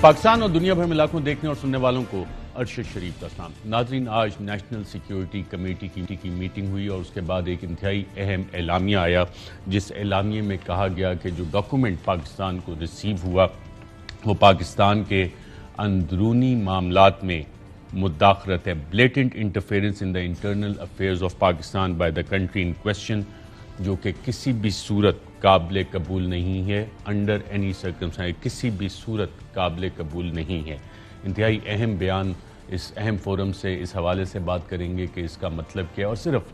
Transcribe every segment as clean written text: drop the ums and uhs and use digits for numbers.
پاکستان اور دنیا بھر میں لاکھوں دیکھنے اور سننے والوں کو ارشد شریف کا سلام۔ ناظرین، آج نیشنل سیکیورٹی کمیٹی کی میٹنگ ہوئی اور اس کے بعد ایک انتہائی اہم اعلامیہ آیا، جس اعلامیے میں کہا گیا کہ جو ڈاکومنٹ پاکستان کو ریسیو ہوا وہ پاکستان کے اندرونی معاملات میں مداخلت ہے، blatant interference in the internal affairs of Pakistan by the country in question, جو کہ کسی بھی صورت قابل قبول نہیں ہے، انڈر اینی سرکمسٹانس کسی بھی صورت قابل قبول نہیں ہے۔ انتہائی اہم بیان، اس اہم فورم سے اس حوالے سے بات کریں گے کہ اس کا مطلب کیا ہے، اور صرف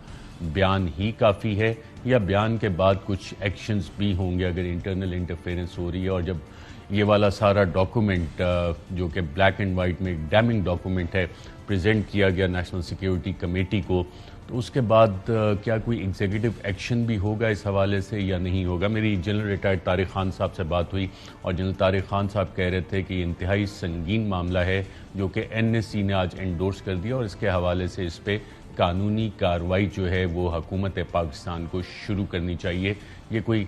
بیان ہی کافی ہے یا بیان کے بعد کچھ ایکشنز بھی ہوں گے اگر انٹرنل انٹرفیئرنس ہو رہی ہے۔ اور جب یہ والا سارا ڈاکومنٹ جو کہ بلیک اینڈ وائٹ میں ایک ڈیمنگ ڈاکومنٹ ہے پریزنٹ کیا گیا نیشنل سیکیورٹی کمیٹی کو، تو اس کے بعد کیا کوئی ایگزیکٹو ایکشن بھی ہوگا اس حوالے سے یا نہیں ہوگا؟ میری جنرل ریٹائرڈ طارق خان صاحب سے بات ہوئی اور جنرل طارق خان صاحب کہہ رہے تھے کہ یہ انتہائی سنگین معاملہ ہے جو کہ این ایس سی نے آج انڈورس کر دیا، اور اس کے حوالے سے اس پہ قانونی کارروائی جو ہے وہ حکومت پاکستان کو شروع کرنی چاہیے۔ یہ کوئی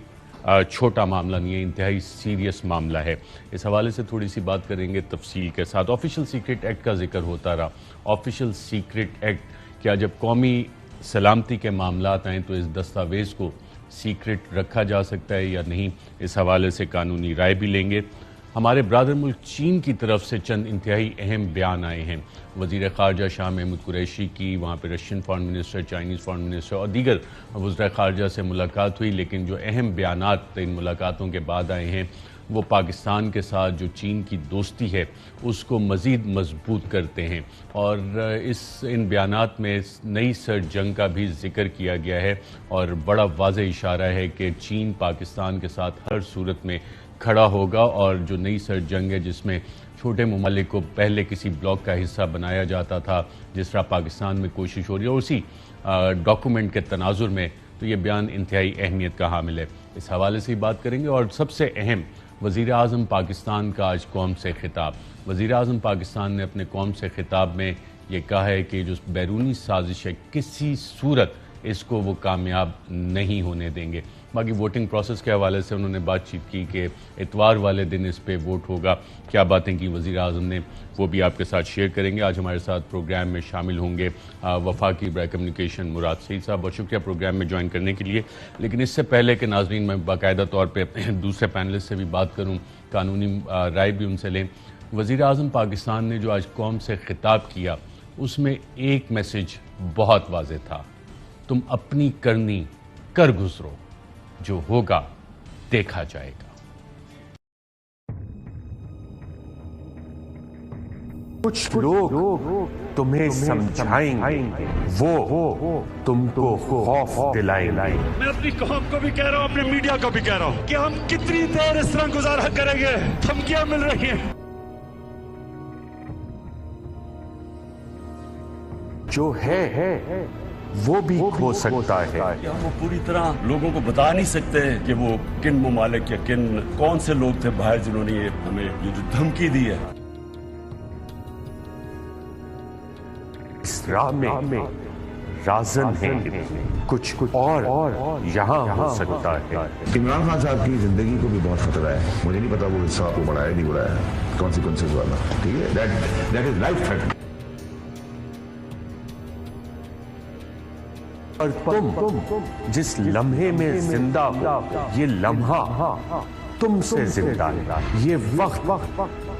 چھوٹا معاملہ نہیں ہے، انتہائی سیریس معاملہ ہے۔ اس حوالے سے تھوڑی سی بات کریں گے تفصیل کے ساتھ۔ آفیشل سیکرٹ ایکٹ کا ذکر ہوتا رہا۔ آفیشل سیکرٹ ایکٹ، کیا جب قومی سلامتی کے معاملات آئیں تو اس دستاویز کو سیکرٹ رکھا جا سکتا ہے یا نہیں؟ اس حوالے سے قانونی رائے بھی لیں گے۔ ہمارے برادر ملک چین کی طرف سے چند انتہائی اہم بیان آئے ہیں۔ وزیر خارجہ شاہ محمود قریشی کی وہاں پہ Russian foreign minister, Chinese foreign minister اور دیگر وزراء خارجہ سے ملاقات ہوئی، لیکن جو اہم بیانات ان ملاقاتوں کے بعد آئے ہیں وہ پاکستان کے ساتھ جو چین کی دوستی ہے اس کو مزید مضبوط کرتے ہیں، اور ان بیانات میں نئی سر جنگ کا بھی ذکر کیا گیا ہے، اور بڑا واضح اشارہ ہے کہ چین پاکستان کے ساتھ ہر صورت میں کھڑا ہوگا، اور جو نئی سر جنگ ہے جس میں چھوٹے ممالک کو پہلے کسی بلاک کا حصہ بنایا جاتا تھا، جس طرح پاکستان میں کوشش ہو رہی ہے، اور اسی ڈاکومنٹ کے تناظر میں تو یہ بیان انتہائی اہمیت کا حامل ہے۔ اس حوالے سے ہی بات کریں گے۔ اور سب سے اہم، وزیر اعظم پاکستان کا آج قوم سے خطاب۔ وزیر اعظم پاکستان نے اپنے قوم سے خطاب میں یہ کہا ہے کہ جو بیرونی سازش ہے کسی صورت اس کو وہ کامیاب نہیں ہونے دیں گے۔ باقی ووٹنگ پروسیس کے حوالے سے انہوں نے بات چیت کی کہ اتوار والے دن اس پہ ووٹ ہوگا، کیا باتیں کی وزیر اعظم نے وہ بھی آپ کے ساتھ شیئر کریں گے۔ آج ہمارے ساتھ پروگرام میں شامل ہوں گے وفاقی برائے کمیونیکیشن مراد سعید صاحب، بہت شکریہ پروگرام میں جوائن کرنے کے لیے۔ لیکن اس سے پہلے کہ ناظرین میں باقاعدہ طور پہ دوسرے پینلسٹ سے بھی بات کروں، قانونی رائے بھی ان سے لیں، وزیر اعظم پاکستان نے جو آج قوم سے خطاب کیا اس میں ایک میسج بہت واضح تھا: تم اپنی کرنی کر گزرو، جو ہوگا دیکھا جائے گا۔ کچھ لوگ تمہیں سمجھائیں گے، وہ تم کو خوف دلائیں گے۔ میں اپنی قوم کو بھی کہہ رہا ہوں، اپنے میڈیا کو بھی کہہ رہا ہوں کہ ہم کتنی دیر اس طرح گزارا کریں گے؟ دھمکیاں مل رہی ہیں۔ جو ہے وہ بھی کھو سکتا ہے۔ ہم وہ پوری طرح لوگوں کو بتا نہیں سکتے کہ وہ کن ممالک یا کون سے لوگ تھے باہر جنہوں نے ہمیں یہ جو دھمکی دی ہے۔ اس راہ میں رازن ہے، کچھ اور یہاں ہو سکتا ہے۔ عمران خان صاحب کی زندگی کو بھی بہت خطرہ ہے، مجھے نہیں پتا وہ حصہ کو بڑھایا نہیں بڑھایا، کانسیکوینسز والا، ٹھیک ہے، دیٹ از لائف تھریٹ۔ اور تم جس لمحے میں زندہ ہو، یہ لمحہ تم سے زندہ ہے، یہ وقت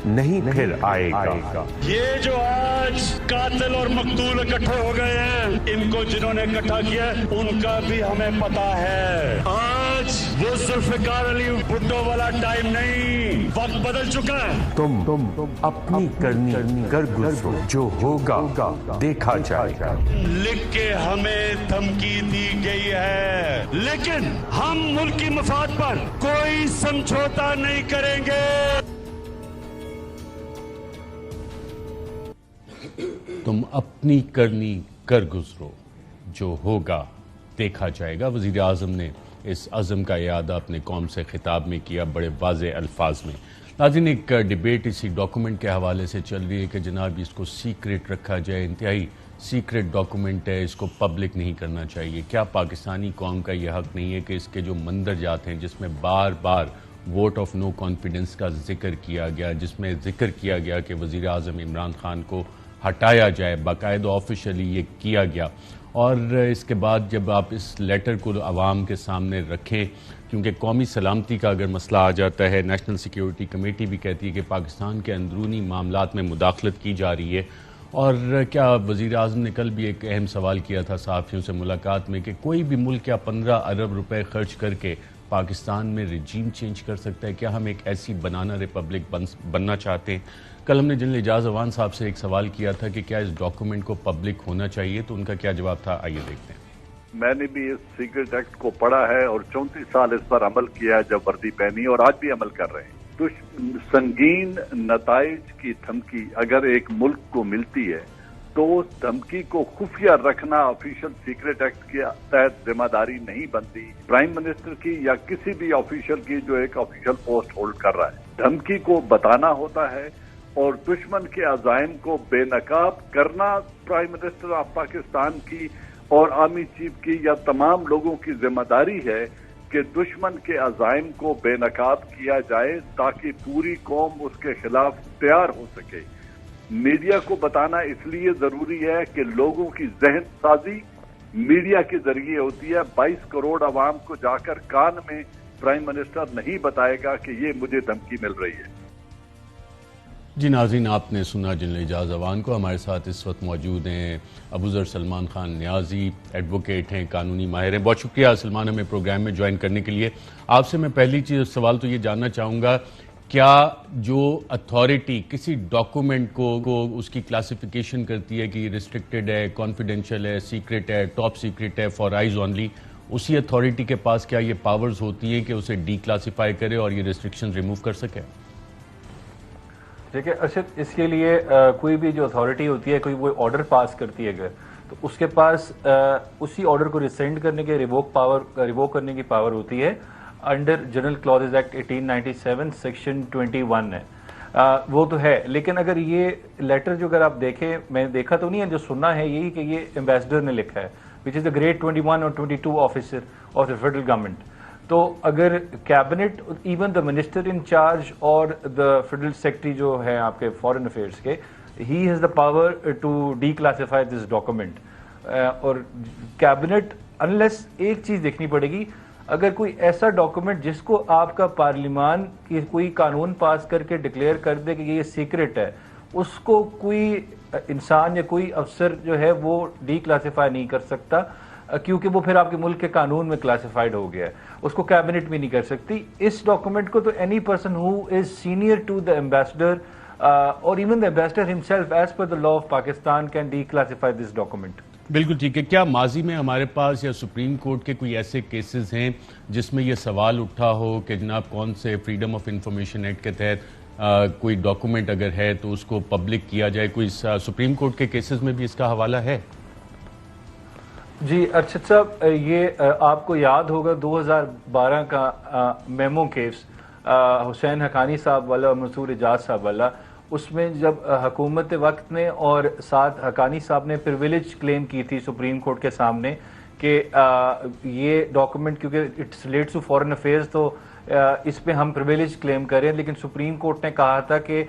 نہیں پھر آئے گا۔ یہ جو آج قاتل اور مقتول اکٹھے ہو گئے ہیں، ان کو جنہوں نے اکٹھا کیا ان کا بھی ہمیں پتا ہے۔ آج وہ ذوالفقار علی بھٹو والا ٹائم نہیں، وقت بدل چکا ہے۔ تم اپنی کرنی کر گزرو، جو ہوگا دیکھا جائے گا۔ لکھ کے ہمیں دھمکی دی گئی ہے، لیکن ہم ملکی مفاد پر کوئی سمجھوتا نہیں کریں گے۔ تم اپنی کرنی کر گزرو، جو ہوگا دیکھا جائے گا۔ وزیر اعظم نے اس عزم کا اعادہ اپنے قوم سے خطاب میں کیا بڑے واضح الفاظ میں۔ ناظرین، ایک ڈیبیٹ اسی ڈاکومنٹ کے حوالے سے چل رہی ہے کہ جناب اس کو سیکرٹ رکھا جائے، انتہائی سیکرٹ ڈاکومنٹ ہے، اس کو پبلک نہیں کرنا چاہیے۔ کیا پاکستانی قوم کا یہ حق نہیں ہے کہ اس کے جو مندرجات ہیں جس میں بار بار ووٹ آف نو کانفیڈنس کا ذکر کیا گیا، جس میں ذکر کیا گیا کہ وزیر اعظم عمران خان کو ہٹایا جائے، باقاعدہ آفیشلی یہ کیا گیا۔ اور اس کے بعد جب آپ اس لیٹر کو عوام کے سامنے رکھیں، کیونکہ قومی سلامتی کا اگر مسئلہ آ جاتا ہے، نیشنل سیکیورٹی کمیٹی بھی کہتی ہے کہ پاکستان کے اندرونی معاملات میں مداخلت کی جا رہی ہے، اور کیا وزیر اعظم نے کل بھی ایک اہم سوال کیا تھا صحافیوں سے ملاقات میں کہ کوئی بھی ملک کیا 15 ارب روپے خرچ کر کے پاکستان میں رجیم چینج کر سکتا ہے؟ کیا ہم ایک ایسی بنانا ریپبلک بننا چاہتے ہیں؟ کل ہم نے جنرل اعجاز اعوان صاحب سے ایک سوال کیا تھا کہ کیا اس ڈاکومنٹ کو پبلک ہونا چاہیے، تو ان کا کیا جواب تھا، آئیے دیکھتے ہیں۔ میں نے بھی اس سیکرٹ ایکٹ کو پڑھا ہے اور 34 سال اس پر عمل کیا جب وردی پہنی، اور آج بھی عمل کر رہے ہیں۔ تو سنگین نتائج کی دھمکی اگر ایک ملک کو ملتی ہے تو اس دھمکی کو خفیہ رکھنا آفیشل سیکرٹ ایکٹ کے تحت ذمہ داری نہیں بنتی پرائم منسٹر کی یا کسی بھی آفیشل کی جو ایک آفیشل پوسٹ ہولڈ کر رہا ہے۔ دھمکی کو بتانا ہوتا ہے اور دشمن کے عزائم کو بے نقاب کرنا پرائم منسٹر آف پاکستان کی اور آرمی چیف کی یا تمام لوگوں کی ذمہ داری ہے کہ دشمن کے عزائم کو بے نقاب کیا جائے تاکہ پوری قوم اس کے خلاف تیار ہو سکے۔ میڈیا کو بتانا اس لیے ضروری ہے کہ لوگوں کی ذہن سازی میڈیا کے ذریعے ہوتی ہے۔ 22 کروڑ عوام کو جا کر کان میں پرائم منسٹر نہیں بتائے گا کہ یہ مجھے دھمکی مل رہی ہے۔ جی ناظرین، آپ نے سنا جنرل اعجاز اعوان کو۔ ہمارے ساتھ اس وقت موجود ہیں ابوذر سلمان خان نیازی، ایڈوکیٹ ہیں، قانونی ماہر ہیں۔ بہت شکریہ سلمان ہمیں پروگرام میں جوائن کرنے کے لیے۔ آپ سے میں پہلی سوال تو یہ جاننا چاہوں گا، کیا جو اتھارٹی کسی ڈاکومنٹ کو اس کی کلاسیفیکیشن کرتی ہے کہ یہ ریسٹرکٹڈ ہے، کانفیڈینشیل ہے، سیکرٹ ہے، ٹاپ سیکرٹ ہے، فار آئیز اونلی، اسی اتھارٹی کے پاس کیا یہ پاورز ہوتی ہیں کہ اسے ڈی کلاسیفائی کرے اور یہ ریسٹرکشن ریموو کر سکے؟ دیکھیں ارشد، اس کے لیے کوئی بھی جو اتھارٹی ہوتی ہے، کوئی وہ آرڈر پاس کرتی ہے اگر، تو اس کے پاس اسی آرڈر کو ریسینڈ کرنے کے ریووک کرنے کی پاور ہوتی ہے under general clauses act 1897 section 21 ہے، وہ تو ہے۔ لیکن اگر یہ لیٹر جو اگر آپ دیکھیں، میں نے دیکھا تو نہیں ہے، جو سننا ہے یہی کہ یہ ایمبیسڈر نے لکھا ہے، وچ از دا گریڈ 21 اور 22 officer of the federal government. تو اگر cabinet, even the minister in charge اور دا فیڈرل سیکرٹری جو ہے آپ کے فارن افیئرس کے، he has the power to declassify this document. اور کیبنٹ انلیس ایک چیز دیکھنی پڑے گی، اگر کوئی ایسا ڈاکومنٹ جس کو آپ کا پارلیمان کی کوئی قانون پاس کر کے ڈکلیئر کر دے کہ یہ سیکرٹ ہے، اس کو کوئی انسان یا کوئی افسر جو ہے وہ ڈی کلاسیفائی نہیں کر سکتا، کیونکہ وہ پھر آپ کے ملک کے قانون میں کلاسیفائڈ ہو گیا ہے، اس کو کیبنٹ بھی نہیں کر سکتی۔ اس ڈاکومنٹ کو تو any person who is senior to the ambassador اور even the ambassador himself as per the law of Pakistan can declassify this document. بالکل ٹھیک ہے۔ کیا ماضی میں ہمارے پاس یا سپریم کورٹ کے کوئی ایسے کیسز ہیں جس میں یہ سوال اٹھا ہو کہ جناب کون سے فریڈم آف انفارمیشن ایکٹ کے تحت کوئی ڈاکومنٹ اگر ہے تو اس کو پبلک کیا جائے؟ کوئی سپریم کورٹ کے کیسز میں بھی اس کا حوالہ ہے؟ جی ارشد صاحب، یہ آپ کو یاد ہوگا 2012 کا میمو کیس حسین حقانی صاحب والا اور منصور اعجاز صاحب والا، اس میں جب حکومت وقت نے اور ساتھ حقانی صاحب نے پریویلیج کلیم کی تھی سپریم کورٹ کے سامنے کہ یہ ڈاکومنٹ کیونکہ it's relates to foreign affairs تو اس پہ ہم پریویلیج کلیم کریں، لیکن سپریم کورٹ نے کہا تھا کہ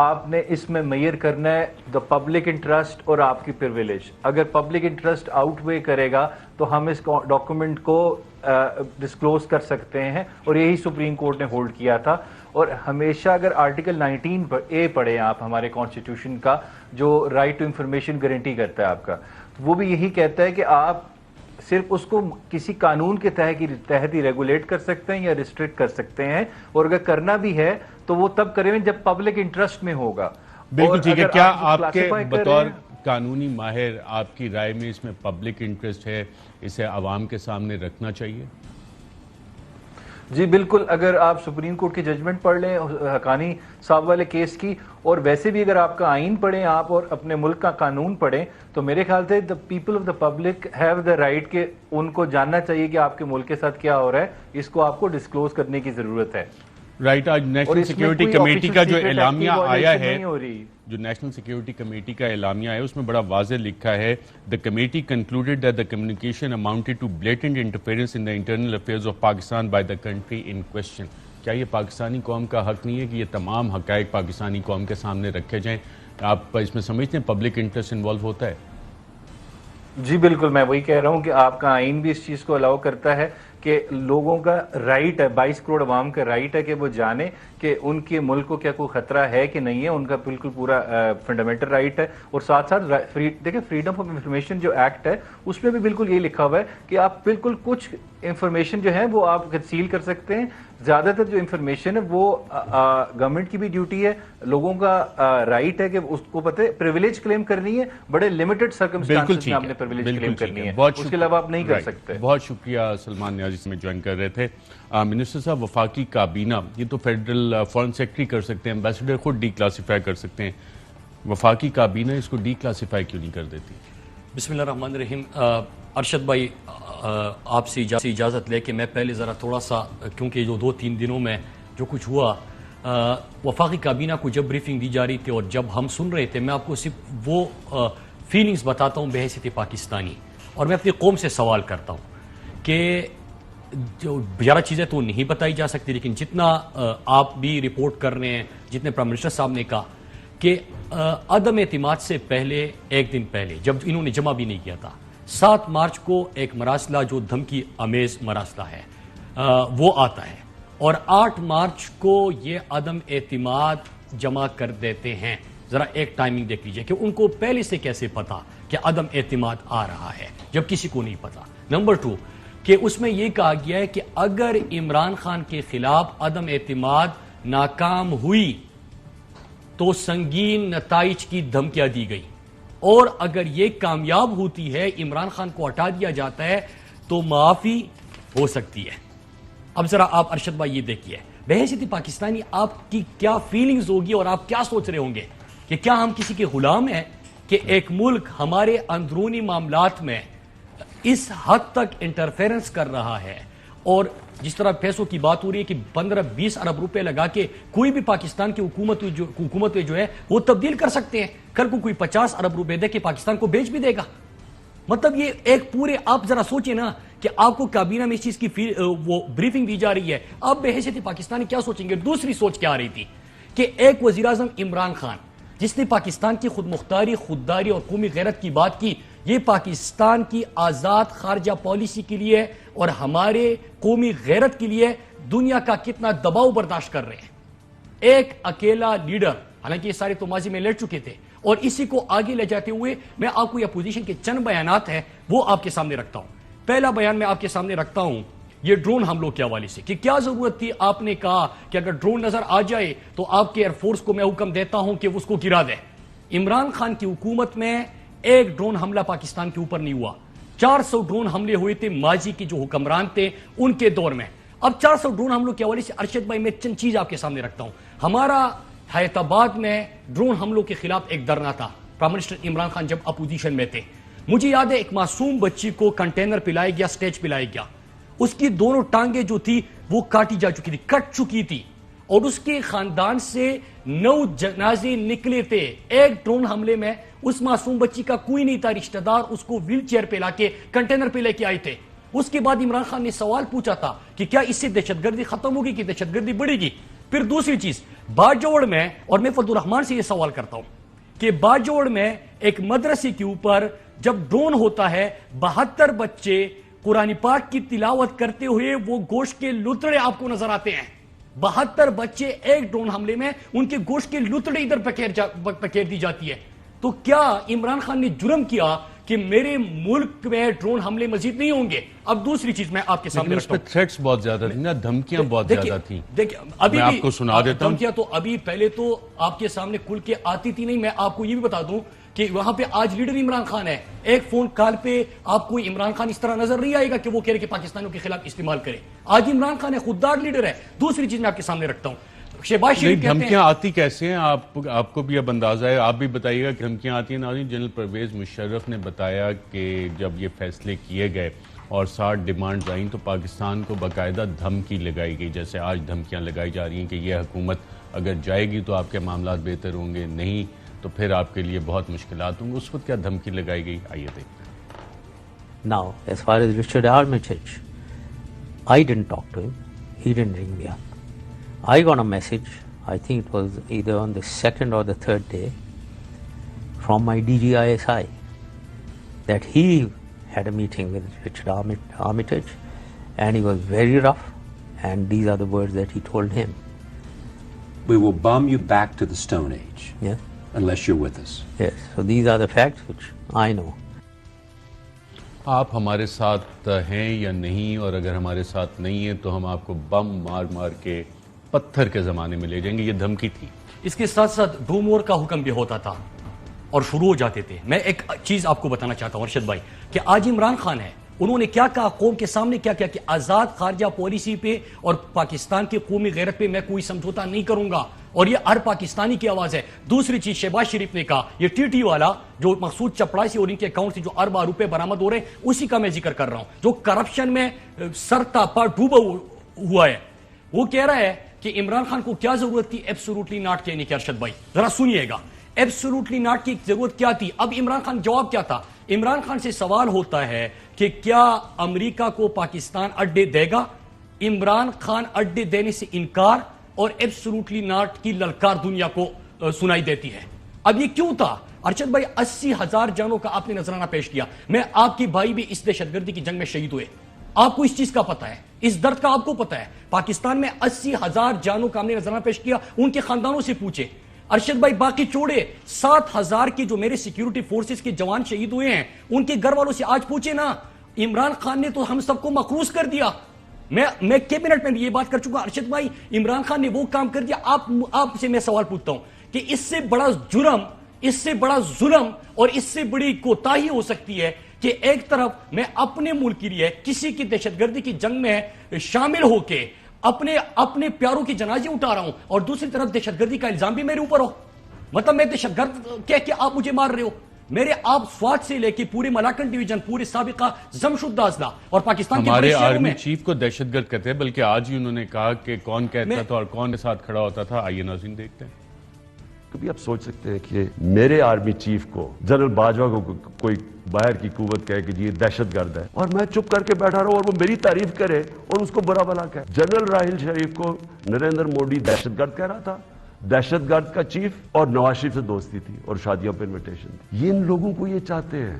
آپ نے اس میں میئر کرنا ہے دا پبلک انٹرسٹ اور آپ کی پریویلیج۔ اگر پبلک انٹرسٹ آؤٹ وے کرے گا تو ہم اس ڈاکومنٹ کو ڈسکلوز کر سکتے ہیں، اور یہی سپریم کورٹ نے ہولڈ کیا تھا۔ اور ہمیشہ اگر آرٹیکل 19A پڑھیں آپ ہمارے کانسٹیٹیوشن کا، جو رائٹ ٹو انفارمیشن گارنٹی کرتا ہے آپ کا، وہ بھی یہی کہتا ہے کہ آپ صرف اس کو کسی قانون کے تحت ہی ریگولیٹ کر سکتے ہیں یا ریسٹرکٹ کر سکتے ہیں، اور اگر کرنا بھی ہے تو وہ تب کریں جب پبلک انٹرسٹ میں ہوگا۔ بالکل ٹھیک ہے۔ کیا آپ کے بطور قانونی ماہر آپ کی رائے میں اس میں پبلک انٹرسٹ ہے، اسے عوام کے سامنے رکھنا چاہیے؟ جی بالکل، اگر آپ سپریم کورٹ کی ججمنٹ پڑھ لیں حقانی صاحب والے کیس کی، اور ویسے بھی اگر آپ کا آئین پڑھیں آپ اور اپنے ملک کا قانون پڑھیں، تو میرے خیال سے the people of the public have the right کہ ان کو جاننا چاہیے کہ آپ کے ملک کے ساتھ کیا ہو رہا ہے، اس کو آپ کو ڈسکلوز کرنے کی ضرورت ہے۔ رائٹ، آج نیشنل سیکیورٹی کمیٹی کا جو اعلامیہ آیا ہے، جو نیشنل سیکیورٹی کمیٹی کا اعلامیہ ہے، اس میں بڑا واضح لکھا ہے the committee concluded that the communication amounted to blatant interference in the internal affairs of Pakistan by the country in question۔ کیا یہ پاکستانی قوم کا حق نہیں ہے کہ یہ تمام حقائق پاکستانی قوم کے سامنے رکھے جائیں؟ آپ اس میں سمجھتے ہیں پبلک انٹرسٹ انوالو ہوتا ہے؟ جی بالکل، میں وہی کہہ رہا ہوں کہ آپ کا آئین بھی اس چیز کو الاؤ کرتا ہے کہ لوگوں کا رائٹ ہے، 22 کروڑ عوام کا رائٹ ہے کہ وہ جانے کہ ان کے ملک کو کیا کوئی خطرہ ہے کہ نہیں ہے، ان کا بالکل پورا فنڈامنٹل رائٹ ہے. اور ساتھ ساتھ دیکھیں فریڈم آف انفارمیشن جو ایکٹ ہے اس میں بھی بالکل یہی لکھا ہوا ہے کہ آپ بالکل کچھ انفارمیشن جو ہے وہ آپ کنسیل کر سکتے ہیں. زیادہ تر جو انفارمیشن ہے وہ گورنمنٹ کی بھی ڈیوٹی ہے، لوگوں کا رائٹ ہے کہ اس کو پتہ ہے پریویلیج کلیم کرنی ہے، بڑے لمیٹڈ سرکمسٹانسز میں آپ نے پریویلیج کلیم کرنی ہے، اس کے علاوہ آپ نہیں کر سکتے. بہت شکریہ سلمان نیازی میں جوائن کر رہے تھے. منسٹر صاحب، وفاقی کابینہ یہ تو فیڈرل فارن سیکرٹری کر سکتے ہیں، ایمبیسڈر خود ڈی کلاسیفائی کر سکتے ہیں، وفاقی کابینہ اس کو ڈی کلاسیفائی کیوں نہیں کر دیتی؟ بسم اللہ الرحمن الرحیم. ارشد بھائی آپ سے اجازت لے کے میں پہلے ذرا تھوڑا سا، کیونکہ جو 2-3 دنوں میں جو کچھ ہوا وفاقی کابینہ کو جب بریفنگ دی جا رہی تھی اور جب ہم سن رہے تھے، میں آپ کو صرف وہ فیلنگز بتاتا ہوں بحیثیت پاکستانی، اور میں اپنی قوم سے سوال کرتا ہوں کہ جو زیادہ چیزیں تو نہیں بتائی جا سکتی، لیکن جتنا آپ بھی رپورٹ کر رہے ہیں، جتنے پرائم منسٹر صاحب نے کہا کہ عدم اعتماد سے پہلے ایک دن پہلے جب انہوں نے جمع بھی نہیں کیا تھا، 7 مارچ کو ایک مراسلہ جو دھمکی امیز مراسلہ ہے وہ آتا ہے، اور 8 مارچ کو یہ عدم اعتماد جمع کر دیتے ہیں. ذرا ایک ٹائمنگ دیکھ لیجئے کہ ان کو پہلے سے کیسے پتا کہ عدم اعتماد آ رہا ہے جب کسی کو نہیں پتا. نمبر 2 کہ اس میں یہ کہا گیا ہے کہ اگر عمران خان کے خلاف عدم اعتماد ناکام ہوئی تو سنگین نتائج کی دھمکیاں دی گئی، اور اگر یہ کامیاب ہوتی ہے، عمران خان کو ہٹا دیا جاتا ہے تو معافی ہو سکتی ہے. اب ذرا آپ ارشد بھائی یہ دیکھیے، بحیثیت پاکستانی آپ کی کیا فیلنگز ہوگی اور آپ کیا سوچ رہے ہوں گے کہ کیا ہم کسی کے غلام ہیں کہ ایک ملک ہمارے اندرونی معاملات میں اس حد تک انٹرفیرنس کر رہا ہے. اور جس طرح پیسوں کی بات ہو رہی ہے کہ 15-20 ارب روپے لگا کے کوئی بھی پاکستان کی حکومت جو ہے وہ تبدیل کر سکتے ہیں. کل کو کوئی 50 ارب روپے دے کے پاکستان کو بیچ بھی دے گا. مطلب یہ ایک پورے، آپ ذرا سوچیں نا کہ آپ کو کابینہ میں اس چیز کی وہ بریفنگ دی جا رہی ہے، آپ بحیثیت پاکستانی کیا سوچیں گے؟ دوسری سوچ کیا آ رہی تھی کہ ایک وزیراعظم عمران خان جس نے پاکستان کی خود مختاری، خودداری اور قومی غیرت کی بات کی، یہ پاکستان کی آزاد خارجہ پالیسی کے لیے اور ہمارے قومی غیرت کے لیے دنیا کا کتنا دباؤ برداشت کر رہے ہیں. ایک اکیلا لیڈر، حالانکہ یہ سارے تو ماضی میں لڑ چکے تھے، اور اسی کو آگے لے جاتے ہوئے میں آپ کو یہ اپوزیشن کے چند بیانات ہیں وہ آپ کے سامنے رکھتا ہوں. پہلا بیان میں آپ کے سامنے رکھتا ہوں یہ ڈرون حملوں کے حوالے سے کہ کیا ضرورت تھی. آپ نے کہا کہ اگر ڈرون نظر آ جائے تو آپ کے ایئر فورس کو میں حکم دیتا ہوں کہ اس کو گرا دے. عمران خان کی حکومت میں ایک ڈرون حملہ پاکستان کے اوپر نہیں ہوا. 400 ڈرون حملے ہوئے تھے ماضی کے جو حکمران تھے ان کے دور میں. اب 400 ڈرون حملوں کے حوالے سے ارشد بھائی میں چند چیز آپ کے سامنے رکھتا ہوں. ہمارا حیات آباد میں ڈرون حملوں کے خلاف ایک دھرنا تھا، پرائم منسٹر عمران خان جب اپوزیشن میں تھے. مجھے یاد ہے ایک معصوم بچی کو کنٹینر پلایا گیا، سٹیج پلایا گیا، اس کی دونوں ٹانگیں جو تھی وہ کاٹی جا چکی تھی، کٹ چکی تھی، اور اس کے خاندان سے 9 جنازے نکلے تھے. ایک ڈرون حملے میں اس معصوم بچی کا کوئی نہیں تھا رشتہ دار، اس کو ویل چیئر پہ لا کے کنٹینر پہ لے کے آئے تھے. اس کے بعد عمران خان نے سوال پوچھا تھا کہ کیا اس سے دہشت گردی ختم ہوگی کہ دہشت گردی بڑھے گی. پھر دوسری چیز باجوڑ میں، اور میں فضل الرحمان سے یہ سوال کرتا ہوں کہ باجوڑ میں ایک مدرسے کے اوپر جب ڈرون ہوتا ہے 72 بچے قرآن پاک کی تلاوت کرتے ہوئے وہ گوشت کے لتڑے آپ کو نظر آتے ہیں. 72 بچے ایک ڈرون حملے میں ان کے گوشت کے لتڑے ادھر پکیر دی جاتی ہے. تو کیا عمران خان نے جرم کیا کہ میرے ملک میں ڈرون حملے مزید نہیں ہوں گے؟ اب دوسری چیز میں آپ کے سامنے رکھتا ہوں، تھریٹس بہت زیادہ تھیں نا، دھمکیاں بہت زیادہ تھیں. دیکھیں ابھی میں آپ کو سنا دیتا ہوں. دھمکیاں تو ابھی پہلے تو آپ کے سامنے کھل کے آتی تھی نہیں. میں آپ کو یہ بھی بتا دوں کہ وہاں پہ آج لیڈر عمران خان ہے. ایک فون کال پہ آپ کو عمران خان اس طرح نظر نہیں آئے گا کہ وہ کہہ رہے کہ پاکستانیوں کے خلاف استعمال کرے. آج عمران خان ہے، خوددار لیڈر ہے. دوسری چیز میں آپ کے سامنے رکھتا ہوں، شہباز شریف کہتے ہیں دھمکیاں آتی کیسے ہیں؟ آپ کو بھی اب اندازہ ہے، آپ بھی بتائیے گا کہ دھمکیاں آتی ہیں. ناظرین، جنرل پرویز مشرف نے بتایا کہ جب یہ فیصلے کیے گئے اور 60 ڈیمانڈز آئیں تو پاکستان کو باقاعدہ دھمکی لگائی گئی، جیسے آج دھمکیاں لگائی جا رہی ہیں کہ یہ حکومت اگر جائے گی تو آپ کے معاملات بہتر ہوں گے، نہیں تو پھر آپ کے لیے بہت مشکلات ہوں گے. اس وقت کیا دھمکی لگائی گئی، آئیے دیکھتے ہیں. Now, as far as Richard Armitage, I didn't talk to him. He didn't ring me up. I got a message, I think it was either on the second or the third day, from my DGISI, that he had a meeting with Richard Armitage, and he was very rough, and these are the words that he told him. We will bomb you back to the Stone Age. Yes. Unless you're with us. Yes. So these are the facts which I know. آپ ہمارے ساتھ ہیں یا نہیں، اور اگر ہمارے ساتھ نہیں ہیں تو ہم آپ کو بم مار مار کے پتھر کے زمانے میں لے جائیں گے، یہ دھمکی تھی. اس کے ساتھ ساتھ ڈومور کا حکم بھی ہوتا تھا اور شروع ہو جاتے تھے. میں ایک چیز آپ کو بتانا چاہتا ہوں ارشد بھائی کہ آج عمران خان ہے، انہوں نے کیا کہا قوم کے سامنے، کیا کیا کہ آزاد خارجہ پالیسی پہ اور پاکستان کی قومی غیرت پہ میں کوئی سمجھوتا نہیں کروں گا، اور یہ ہر پاکستانی کی آواز ہے. دوسری چیز شہباز شریف نے کہا، یہ ٹی ٹی والا جو مقصود چپڑاسی اور ان کے اکاؤنٹ سے جو اربوں روپے برآمد ہو رہے ہیں اسی کا میں ذکر کر رہا ہوں، جو کرپشن میں سر تاپا ڈوبا ہوا ہے، وہ کہہ رہا ہے کہ عمران خان کو کیا ضرورت تھی ایبسولوٹلی ناٹ کہنے کی. ارشد بھائی ذرا سنیے گا، ایبسولوٹلی ناٹ کی ضرورت کیا تھی. اب عمران خان جواب کیا تھا؟ عمران خان سے سوال ہوتا ہے کہ کیا امریکہ کو پاکستان اڈے دے گا؟ عمران خان اڈے دینے سے انکار اور ایبسولوٹلی ناٹ کی للکار دنیا کو سنائی دیتی ہے. اب یہ کیوں تھا ارشد بھائی؟ 80,000 جانوں کا آپ نے نذرانہ پیش کیا. میں آپ کی بھائی بھی اس دہشت گردی کی جنگ میں شہید ہوئے، آپ کو اس چیز کا پتہ ہے، اس درد کا آپ کو پتہ ہے. پاکستان میں 80,000 جانوں کا ہم نے نذرانہ پیش کیا، ان کے خاندانوں سے پوچھے. ارشد بھائی باقی چھوڑے 7,000 کے جو میرے سیکیورٹی فورسز کے جوان شہید ہوئے ہیں ان کے گھر والوں سے آج پوچھے نا. عمران خان نے تو ہم سب کو مقروض کر دیا. میں کیبنٹ میں یہ بات کر چکا ارشد بھائی، عمران خان نے وہ کام کر دیا. آپ سے میں سوال پوچھتا ہوں کہ اس سے بڑا جرم، اس سے بڑا ظلم اور اس سے بڑی کوتاہی ہو سکتی ہے کہ ایک طرف میں اپنے ملک کے لیے کسی کی دہشت گردی کی جنگ میں شامل ہو کے اپنے پیاروں کی جنازے اٹھا رہا ہوں، اور دوسری طرف دہشت گردی کا الزام بھی میرے اوپر ہو. مطلب میں دہشت گرد کہہ کے آپ مجھے مار رہے ہو. میرے آپ سوات سے لے کے پورے ملاکن ڈویژن، پورے سابقہ جمشید اضلاع اور پاکستان کے ہمارے آرمی چیف کو دہشت گرد کہتے ہیں، بلکہ آج ہی انہوں نے کہا کہ کون کہتا تھا اور کون کے ساتھ کھڑا ہوتا تھا. آئیے ناظرین دیکھتے ہیں. کبھی آپ سوچ سکتے ہیں کہ میرے آرمی چیف کو جنرل باجوہ کو کوئی باہر کی قوت کہے کہ جی یہ دہشت گرد ہے، اور میں چپ کر کے بیٹھا رہا ہوں اور وہ میری تعریف کرے اور اس کو برا بھلا کہے. جنرل راحیل شریف کو نریندر مودی دہشت گرد کہہ رہا تھا. دہشت گرد کا چیف اور نواز شریف سے دوستی تھی اور شادیوں پہ انویٹیشن تھی. یہ ان لوگوں کو یہ چاہتے ہیں.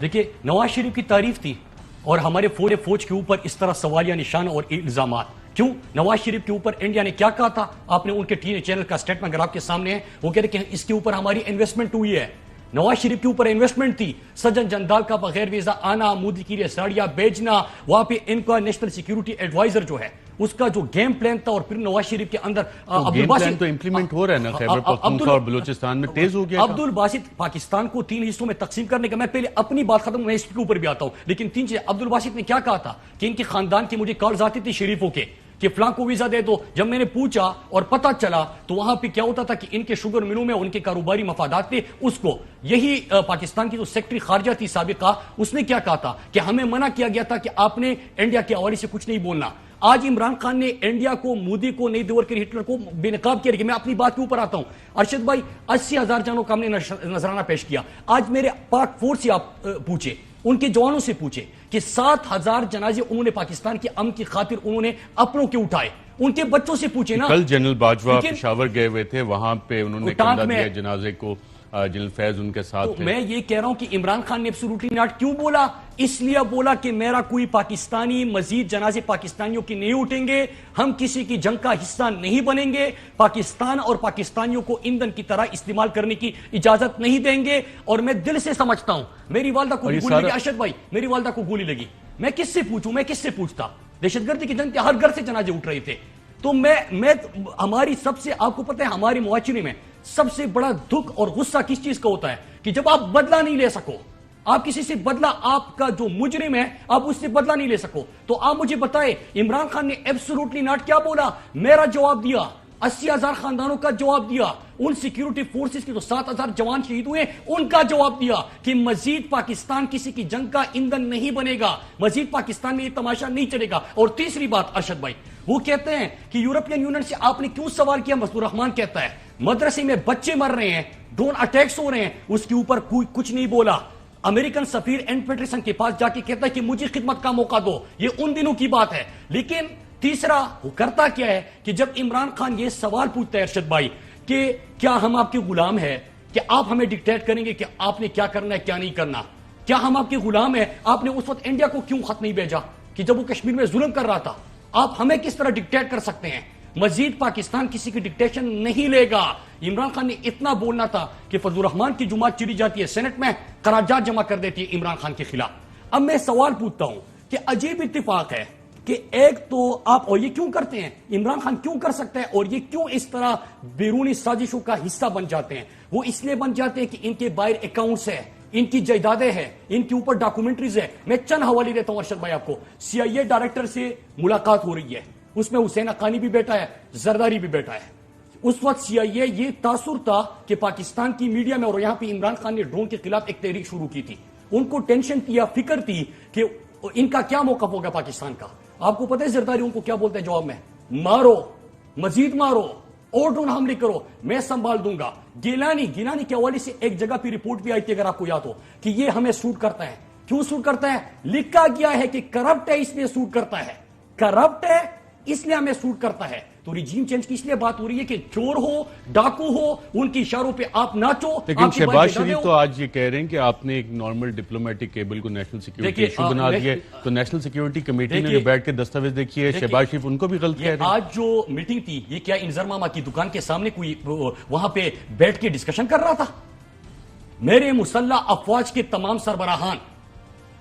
دیکھیں نواز شریف کی تعریف تھی اور ہمارے فوج کے اوپر اس طرح سوالیہ نشان اور الزامات کیوں؟ نواز شریف کے اوپر انڈیا نے کیا کہا تھا؟ آپ نے ان کے ٹی وی چینل کا سٹیٹمنٹ اگر آپ کے سامنے ہے، وہ کہہ رہے کہ اس کے اوپر ہماری انویسٹمنٹ ہوئی ہے. نواز شریف کے اوپر انویسٹمنٹ تھی. سجن جندال کا بغیر ویزا آنا، مودی کے لیے ساڑیاں بیچنا، وہاں پہ ان کا نیشنل سیکیورٹی ایڈوائزر جو ہے اس کا جو گیم پلان تھا، اور پھر نواز شریف کے اندر عبدالباسط تو امپلیمنٹ ہو رہا ہے نا خیبر پختونخوا اور بلوچستان میں تیز ہو گیا. عبدالباسط پاکستان کو 3 حصوں میں تقسیم کرنے کا، میں پہلے اپنی بات ختم، میں اس کے اوپر بھی آتا ہوں، لیکن 3 چیزیں. عبدالباسط نے کیا کہا تھا کہ ان کے خاندان کے مجھے کالز آتی تھی شریفوں کے کہ فلاں کو ویزا دے دو. جب میں نے پوچھا اور پتہ چلا تو وہاں پہ کیا ہوتا تھا کہ ان کے شوگر ملوں میں ان کے کاروباری مفادات تھے. اس کو یہی پاکستان کی جو سیکٹری خارجہ تھی سابقہ، اس نے کیا کہا تھا کہ ہمیں منع کیا گیا تھا کہ آپ نے انڈیا کے حوالے سے کچھ نہیں بولنا. آج عمران خان نے انڈیا کو، مودی کو، نئی دور کے ہٹلر کو بے نقاب کیا. کہ میں اپنی بات کے اوپر آتا ہوں ارشد بھائی، 80,000 جانوں کا ہم نے نذرانہ پیش کیا. آج میرے پاک فورس سے آپ پوچھے، ان کے جوانوں سے پوچھے کہ 7,000 جنازے انہوں نے پاکستان کی امن کی خاطر انہوں نے اپنوں کے اٹھائے. ان کے بچوں سے پوچھے نا. کل جنرل باجوہ پشاور گئے ہوئے تھے، وہاں پہ انہوں نے کندھا دیا جنازے کو، جنرل فیض ان کے ساتھ تھے. میں یہ کہہ رہا ہوں کہ عمران خان نے ایبسولوٹلی ناٹ کیوں بولا؟ اس لیے بولا کہ میرا کوئی پاکستانی مزید جنازے پاکستانیوں کی نہیں اٹھیں گے، ہم کسی کی جنگ کا حصہ نہیں بنیں گے، پاکستان اور پاکستانیوں کو ایندھن کی طرح استعمال کرنے کی اجازت نہیں دیں گے. اور میں دل سے سمجھتا ہوں، میری والدہ کو گولی لگی ارشد بھائی، میری والدہ کو گولی لگی، میں کس سے پوچھوں؟ میں کس سے پوچھتا؟ دہشت گردی کی جنگ کے ہر گھر سے جنازے اٹھ رہے تھے. تو میں ہماری سب سے، آپ کو پتہ ہے ہمارے معاشرے میں سب سے بڑا دکھ اور غصہ کس چیز کا ہوتا ہے؟ کہ جب آپ بدلہ نہیں لے سکو، آپ کسی سے بدلہ، آپ کا جو مجرم ہے آپ اس سے بدلہ نہیں لے سکو. تو آپ مجھے بتائے عمران خان نے ایبسولوٹلی ناٹ کیا بولا؟ میرا جواب دیا، 80,000 خاندانوں کا جواب دیا، ان سیکیورٹی فورسز کے جو 7,000 جوان شہید ہوئے ان کا جواب دیا کہ مزید پاکستان کسی کی جنگ کا ایندھن نہیں بنے گا، مزید پاکستان میں یہ تماشا نہیں چلے گا. اور تیسری بات ارشد بھائی، وہ کہتے ہیں کہ یورپین یونین سے آپ نے کیوں سوال کیا؟ مزدور رحمان کہتا ہے مدرسے میں بچے مر رہے ہیں، ڈرون اٹیکس ہو رہے ہیں، اس کے اوپر کوئی کچھ نہیں بولا. امریکن سفیر این پیٹرسن کے پاس جا کے کہتا ہے کہ مجھے خدمت کا موقع دو. یہ ان دنوں کی بات ہے، لیکن تیسرا وہ کرتا کیا ہے کہ جب عمران خان یہ سوال پوچھتا ہے ارشد بھائی کہ کیا ہم آپ کے غلام ہیں، کہ آپ ہمیں ڈکٹیٹ کریں گے کہ آپ نے کیا کرنا ہے کیا نہیں کرنا، کیا ہم آپ کے غلام ہیں، آپ نے اس وقت انڈیا کو کیوں خط نہیں بھیجا کہ جب وہ کشمیر میں ظلم کر رہا تھا، آپ ہمیں کس طرح ڈکٹیٹ کر سکتے ہیں؟ مزید پاکستان کسی کی ڈکٹیشن نہیں لے گا. عمران خان نے اتنا بولنا تھا کہ فضل الرحمان کی جماعت چلی جاتی ہے سینٹ میں، قرارداد جمع کر دیتی ہے عمران خان کے خلاف. اب میں سوال پوچھتا ہوں کہ عجیب اتفاق ہے کہ ایک تو آپ، اور یہ کیوں کرتے ہیں، عمران خان کیوں کر سکتا ہے، اور یہ کیوں اس طرح بیرونی سازشوں کا حصہ بن جاتے ہیں؟ وہ اس لیے بن جاتے ہیں کہ ان کے باہر اکاؤنٹس ہیں، ان کی جائیدادیں ہیں، ان کے اوپر ڈاکومنٹریز ہیں. میں چند حوالے دیتا ہوں ارشد بھائی آپ کو. CIA ڈائریکٹر سے ملاقات ہو رہی ہے، اس میں حسین حقانی بھی بیٹھا ہے، زرداری بھی بیٹھا ہے. اس وقت CIA یہ تاثر تھا کہ پاکستان کی میڈیا میں، اور یہاں پہ عمران خان نے ڈرون کے خلاف ایک تحریک شروع کی تھی، ان کو ٹینشن تھی یا فکر تھی کہ ان کا کیا موقف ہوگا پاکستان کا. آپ کو پتہ ہے زرداری ان کو کیا بولتے ہیں جواب میں؟ مارو، مزید مارو، اور ڈرون حملے کرو، میں سنبھال دوں گا. گیلانی کے حوالے سے ایک جگہ پہ رپورٹ بھی آئی تھی اگر آپ کو یاد ہو کہ یہ ہمیں سوٹ کرتا ہے. کیوں سوٹ کرتا ہے؟ لکھا گیا ہے کہ کرپٹ ہے اس لیے سوٹ کرتا ہے، کرپٹ ہے اس لیے ہمیں سوٹ کرتا ہے. تو ریجیم چینج کی اس لیے بات ہو رہی ہے کہ چور ہو، ڈاکو ہو، ان کی اشاروں پہ آپ ناچو. لیکن شہباز شریف تو آج یہ کہہ رہے ہیں کہ آپ نے ایک نارمل ڈپلومیٹک کیبل کو نیشنل سیکیورٹی ایشو بنا دیا، تو نیشنل سیکیورٹی کمیٹی نے جو بیٹھ کے دستاویز دیکھی ہے، شہباز شریف ان کو بھی غلط کہہ رہے ہیں. آج جو میٹنگ تھی یہ کیا انظر ماما کی دکان کے سامنے کوئی وہاں پہ بیٹھ کے ڈسکشن کر رہا تھا؟ میرے مسلح افواج کے تمام سربراہان،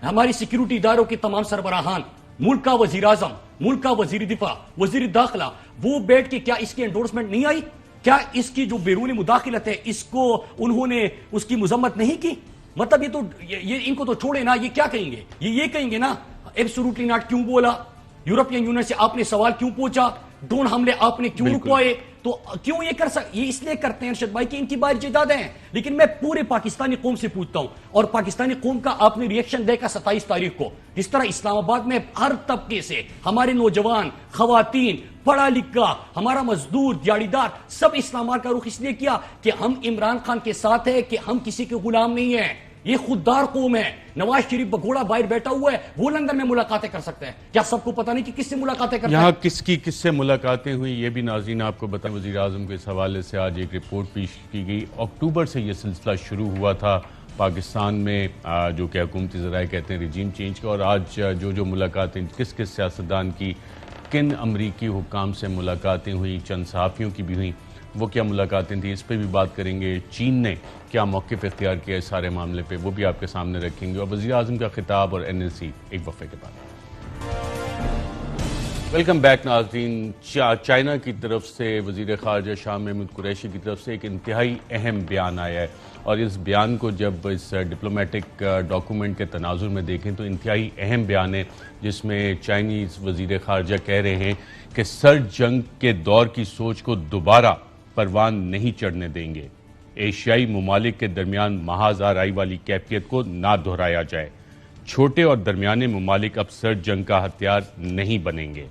ہماری سیکیورٹی اداروں کے تمام سربراہان، ملک کا وزیر اعظم، ملک کا وزیر دفاع، وزیر داخلہ، وہ بیٹھ کے کیا اس کی انڈورسمنٹ نہیں آئی؟ کیا اس کی جو بیرونی مداخلت ہے اس کو انہوں نے اس کی مذمت نہیں کی؟ مطلب یہ تو ان کو تو چھوڑے نا، یہ کیا کہیں گے؟ یہ کہیں گے نا ایبسولوٹلی ناٹ کیوں بولا، یورپین یونین سے آپ نے سوال کیوں پوچھا، ڈرون حملے آپ نے کیوں رکوائے؟ تو کیوں یہ کر یہ اس لیے کرتے ہیں ارشد بھائی کہ ان کی باہر جائیدادیں ہیں. لیکن میں پورے پاکستانی قوم سے پوچھتا ہوں، اور پاکستانی قوم کا آپ نے ریئیکشن دیکھا 27 تاریخ کو، جس طرح اسلام آباد میں ہر طبقے سے ہمارے نوجوان، خواتین، پڑھا لکھا، ہمارا مزدور، دیہڑی دار، سب اسلام آباد کا رخ اس لیے کیا کہ ہم عمران خان کے ساتھ ہیں، کہ ہم کسی کے غلام نہیں ہیں. یہ خوددار قوم ہے. نواز شریف بگوڑا باہر بیٹھا ہوا ہے، وہ لندن میں ملاقاتیں کر سکتے ہیں. کیا سب کو پتہ نہیں کہ کس سے ملاقاتیں کرتے ہیں؟ یہاں کس سے ملاقاتیں ہوئی یہ بھی ناظرین آپ کو بتائیں. وزیر اعظم کے اس حوالے سے آج ایک رپورٹ پیش کی گئی. اکتوبر سے یہ سلسلہ شروع ہوا تھا پاکستان میں، جو کہ حکومتی ذرائع کہتے ہیں ریجیم چینج کا. اور آج جو ملاقاتیں کس سیاستدان کی، کن امریکی حکام سے ملاقاتیں ہوئی، چند صحافیوں کی بھی ہوئیں، وہ کیا ملاقاتیں تھیں، اس پہ بھی بات کریں گے. چین نے کیا موقف اختیار کیا اس سارے معاملے پہ، وہ بھی آپ کے سامنے رکھیں گے. اور وزیر اعظم کا خطاب اور NLC ایک وقفے کے بعد. ویلکم بیک ناظرین. چائنا کی طرف سے وزیر خارجہ شاہ محمود قریشی کی طرف سے ایک انتہائی اہم بیان آیا ہے، اور اس بیان کو جب اس ڈپلومیٹک ڈاکومنٹ کے تناظر میں دیکھیں تو انتہائی اہم بیان ہے، جس میں چائنیز وزیر خارجہ کہہ رہے ہیں کہ سرد جنگ کے دور کی سوچ کو دوبارہ پروان نہیں چڑھنے دیں گے. ایشیائی ممالک کے درمیان محاذ آرائی والی کیفیت کو نہ دہرایا جائے. چھوٹے اور درمیانے ممالک اب سرد جنگ کا ہتھیار نہیں بنیں گے.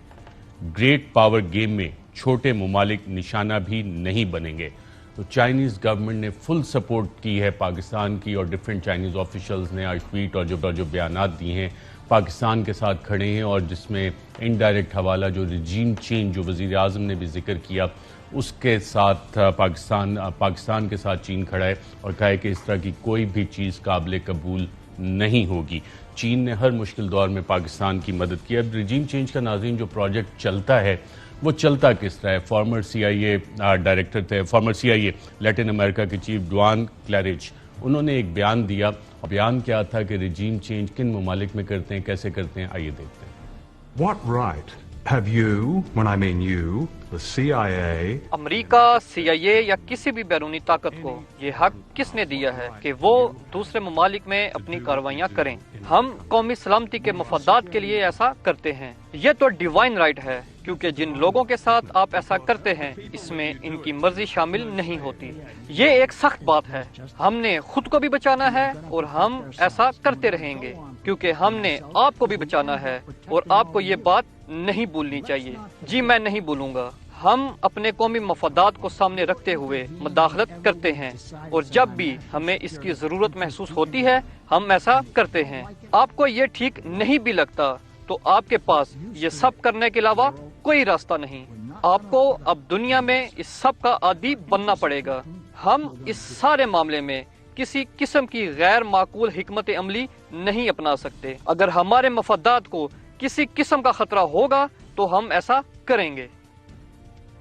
گریٹ پاور گیم میں چھوٹے ممالک نشانہ بھی نہیں بنیں گے. تو چائنیز گورنمنٹ نے فل سپورٹ کی ہے پاکستان کی، اور ڈیفرنٹ چائنیز آفیشلز نے آج ٹویٹ اور جو بیانات دیے ہیں پاکستان کے ساتھ کھڑے ہیں. اور جس میں انڈائریکٹ حوالہ جو ریجیم چینج جو وزیر اعظم نے بھی ذکر کیا، اس کے ساتھ پاکستان کے ساتھ چین کھڑا ہے، اور کہا ہے کہ اس طرح کی کوئی بھی چیز قابل قبول نہیں ہوگی. چین نے ہر مشکل دور میں پاکستان کی مدد کی. اب ریجیم چینج کا ناظرین جو پروجیکٹ چلتا ہے وہ چلتا کس طرح ہے؟ فارمر CIA ڈائریکٹر تھے، فارمر CIA لیٹن امریکہ کے چیف ڈوان کلیرج، انہوں نے ایک بیان دیا. بیان کیا تھا کہ ریجیم چینج کن ممالک میں کرتے ہیں، کیسے کرتے ہیں، آئیے دیکھتے ہیں. What right have you, when I mean you, the CIA, America, CIA یا کسی بھی بیرونی طاقت کو یہ حق کس نے دیا ہے کہ وہ دوسرے ممالک میں اپنی کارروائیاں کریں؟ ہم قومی سلامتی کے مفادات کے لیے ایسا کرتے ہیں. یہ تو ڈیوائن رائٹ ہے، کیونکہ جن لوگوں کے ساتھ آپ ایسا کرتے ہیں اس میں ان کی مرضی شامل نہیں ہوتی. یہ ایک سخت بات ہے. ہم نے خود کو بھی بچانا ہے اور ہم ایسا کرتے رہیں گے، کیونکہ ہم نے آپ کو بھی بچانا ہے، اور آپ کو یہ بات نہیں بھولنی چاہیے. جی میں نہیں بھولوں گا. ہم اپنے قومی مفادات کو سامنے رکھتے ہوئے مداخلت کرتے ہیں، اور جب بھی ہمیں اس کی ضرورت محسوس ہوتی ہے ہم ایسا کرتے ہیں. آپ کو یہ ٹھیک نہیں بھی لگتا تو تو آپ کے پاس یہ سب کرنے کے علاوہ کوئی راستہ نہیں. آپ کو اب دنیا میں اس سب کا عادی بننا پڑے گا. ہم اس سارے معاملے میں کسی قسم کی غیر معقول حکمت عملی نہیں اپنا سکتے. اگر ہمارے مفادات کو کسی قسم کا خطرہ ہوگا تو ہم ایسا کریں گے.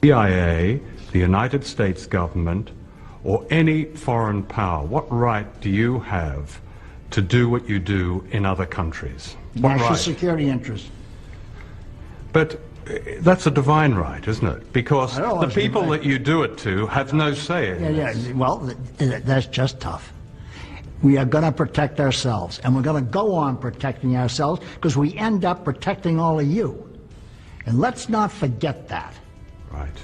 CIA, the United States government, or any foreign power, what right do you have to do what you do in other countries? What National right? security interest. But that's a divine right, isn't it? Because I know the it's people divine. that you do it to have no say in it. Yeah. Well, that's just tough. We are going to protect ourselves, and we're going to go on protecting ourselves because we end up protecting all of you. And let's not forget that. Right.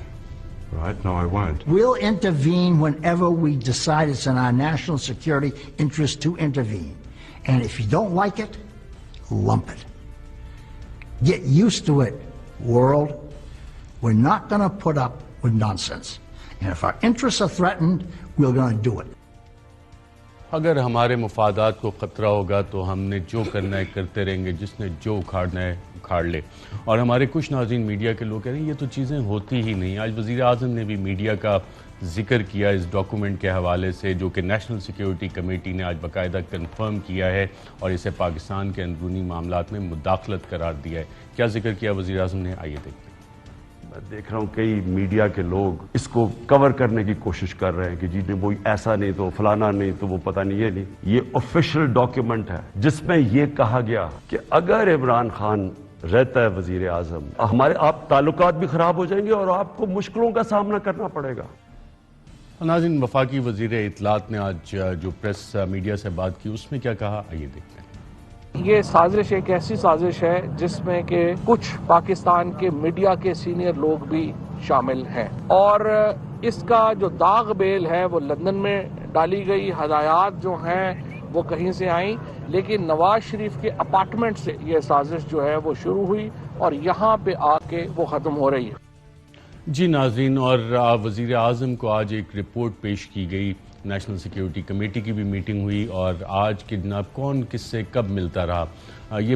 Right? No, I won't. We'll intervene whenever we decide it's in our national security interest to intervene. And if you don't like it, lump it. Get used to it, world. We're not going to put up with nonsense. And if our interests are threatened, we're going to do it. اگر ہمارے مفادات کو خطرہ ہوگا تو ہم نے جو کرنا ہے کرتے رہیں گے, جس نے جو اکھاڑنا ہے اکھاڑ لے. اور ہمارے کچھ ناظرین میڈیا کے لوگ کہہ رہے ہیں یہ تو چیزیں ہوتی ہی نہیں. آج وزیر اعظم نے بھی میڈیا کا ذکر کیا اس ڈاکومنٹ کے حوالے سے جو کہ نیشنل سیکیورٹی کمیٹی نے آج باقاعدہ کنفرم کیا ہے اور اسے پاکستان کے اندرونی معاملات میں مداخلت قرار دیا ہے. کیا ذکر کیا وزیر اعظم نے, آئیے دیکھتے ہیں. میں دیکھ رہا ہوں کئی میڈیا کے لوگ اس کو کور کرنے کی کوشش کر رہے ہیں کہ جی وہ ایسا نہیں تو فلانا نہیں تو وہ پتہ نہیں یہ نہیں. یہ آفیشیل ڈاکیومنٹ ہے جس میں یہ کہا گیا کہ اگر عمران خان رہتا ہے وزیر اعظم, ہمارے آپ تعلقات بھی خراب ہو جائیں گے اور آپ کو مشکلوں کا سامنا کرنا پڑے گا. ناظرین, وفاقی وزیر اطلاعات نے آج جو پریس میڈیا سے بات کی اس میں کیا کہا, آئیے دیکھتے ہیں. یہ سازش ایک ایسی سازش ہے جس میں کہ کچھ پاکستان کے میڈیا کے سینئر لوگ بھی شامل ہیں, اور اس کا جو داغ بیل ہے وہ لندن میں ڈالی گئی. ہدایات جو ہیں وہ کہیں سے آئیں, لیکن نواز شریف کے اپارٹمنٹ سے یہ سازش جو ہے وہ شروع ہوئی اور یہاں پہ آ کے وہ ختم ہو رہی ہے. جی ناظرین, اور وزیر اعظم کو آج ایک رپورٹ پیش کی گئی. نیشنل سیکیورٹی کمیٹی کی بھی میٹنگ ہوئی اور آج کے جناب کون کس سے کب ملتا رہا. یہ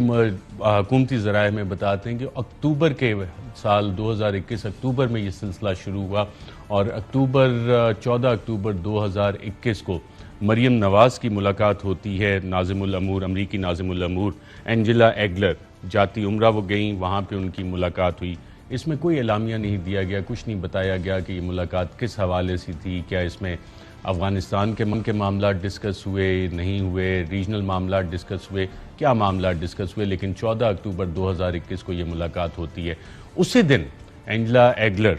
حکومتی ذرائع میں بتاتے ہیں کہ اکتوبر کے سال 2021 اکتوبر میں یہ سلسلہ شروع ہوا اور 14 اکتوبر 2021 کو مریم نواز کی ملاقات ہوتی ہے. ناظم الامور, امریکی ناظم الامور اینجلا ایگلر جاتی عمرہ وہ گئیں, وہاں پہ ان کی ملاقات ہوئی. اس میں کوئی اعلامیہ نہیں دیا گیا, کچھ نہیں بتایا گیا کہ یہ ملاقات کس حوالے سے تھی. کیا اس میں افغانستان کے معاملات ڈسکس ہوئے, نہیں ہوئے, ریجنل معاملات ڈسکس ہوئے, کیا معاملات ڈسکس ہوئے. لیکن 14 اکتوبر 2021 کو یہ ملاقات ہوتی ہے. اسی دن اینجلا ایگلر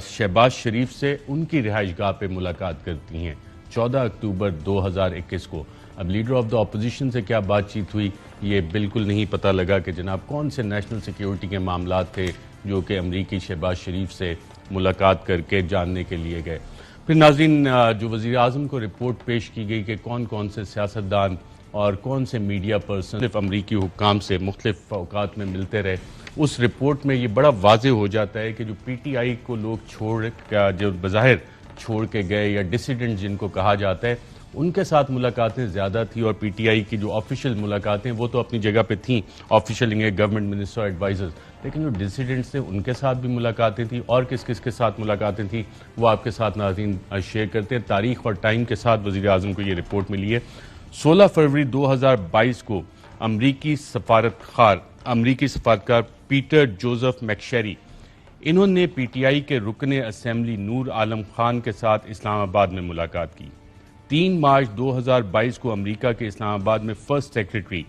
شہباز شریف سے ان کی رہائش گاہ پہ ملاقات کرتی ہیں 14 اکتوبر 2021 کو. اب لیڈر آف دا اپوزیشن سے کیا بات چیت ہوئی یہ بالکل نہیں پتہ لگا کہ جناب کون سے نیشنل سیکیورٹی کے معاملات تھے جو کہ امریکی شہباز شریف سے ملاقات کر کے جاننے کے لیے گئے. پھر ناظرین, جو وزیر اعظم کو رپورٹ پیش کی گئی کہ کون کون سے سیاستدان اور کون سے میڈیا پرسن مختلف امریکی حکام سے مختلف اوقات میں ملتے رہے, اس رپورٹ میں یہ بڑا واضح ہو جاتا ہے کہ جو پی ٹی آئی کو لوگ جو بظاہر چھوڑ کے گئے یا ڈسیڈنٹ جن کو کہا جاتا ہے, ان کے ساتھ ملاقاتیں زیادہ تھی اور پی ٹی آئی کی جو آفیشیل ملاقاتیں وہ تو اپنی جگہ پہ تھیں, آفیشیل گورنمنٹ منسٹر ایڈوائزرز, لیکن جو ڈسیڈنٹس تھے ان کے ساتھ بھی ملاقاتیں تھیں. اور کس کس کے ساتھ ملاقاتیں تھیں وہ آپ کے ساتھ ناظرین شیئر کرتے ہیں. تاریخ اور ٹائم کے ساتھ وزیر اعظم کو یہ رپورٹ ملی ہے. 16 فروری 2022 کو امریکی سفارتکار پیٹر جوزف میکشیری, انہوں نے پی ٹی آئی کے رکن اسمبلی نور عالم خان کے ساتھ اسلام آباد میں ملاقات کی. 3 مارچ 2022 کو امریکہ کے اسلام آباد میں فرسٹ سیکریٹری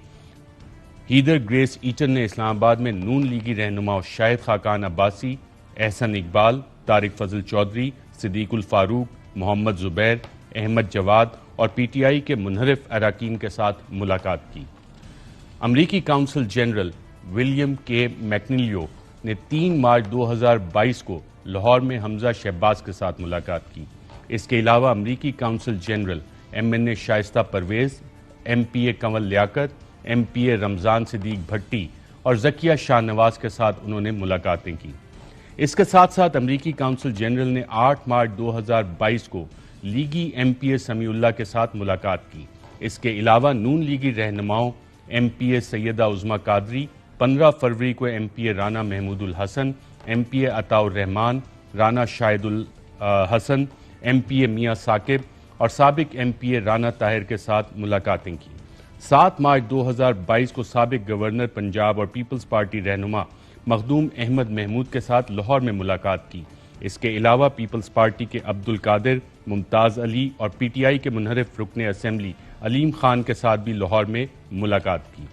ہیدر گریس ایٹن نے اسلام آباد میں نون لیگی رہنما شاہد خاقان عباسی, احسن اقبال, طارق فضل چودھری, صدیق الفاروق, محمد زبیر, احمد جواد اور پی ٹی آئی کے منحرف اراکین کے ساتھ ملاقات کی. امریکی کونسل جنرل ولیم کے میکنیلیو نے 3 مارچ 2022 کو لاہور میں حمزہ شہباز کے ساتھ ملاقات کی. اس کے علاوہ امریکی کونسل جنرل ایم این اے شائستہ پرویز, ایم پی اے کنول لیاقت, ایم پی اے رمضان صدیق بھٹی اور ذکیہ شاہ نواز کے ساتھ انہوں نے ملاقاتیں کی. اس کے ساتھ ساتھ امریکی کونسل جنرل نے 8 مارچ 2022 کو لیگی ایم پی اے سمیع اللہ کے ساتھ ملاقات کی. اس کے علاوہ نون لیگی رہنماؤں ایم پی اے سیدہ عظما قادری، 15 فروری کو ایم پی اے رانا محمود الحسن، ایم پی اے عطاء الرحمان، رانا شاہد الحسن، ایم پی اے میاں ثاقب اور سابق ایم پی اے رانا طاہر کے ساتھ ملاقاتیں کی۔ 7 مارچ 2022 کو سابق گورنر پنجاب اور پیپلز پارٹی رہنما مخدوم احمد محمود کے ساتھ لاہور میں ملاقات کی۔ اس کے علاوہ پیپلز پارٹی کے عبد القادر، ممتاز علی اور پی ٹی آئی کے منحرف رکن اسمبلی علیم خان کے ساتھ بھی لاہور میں ملاقات کی۔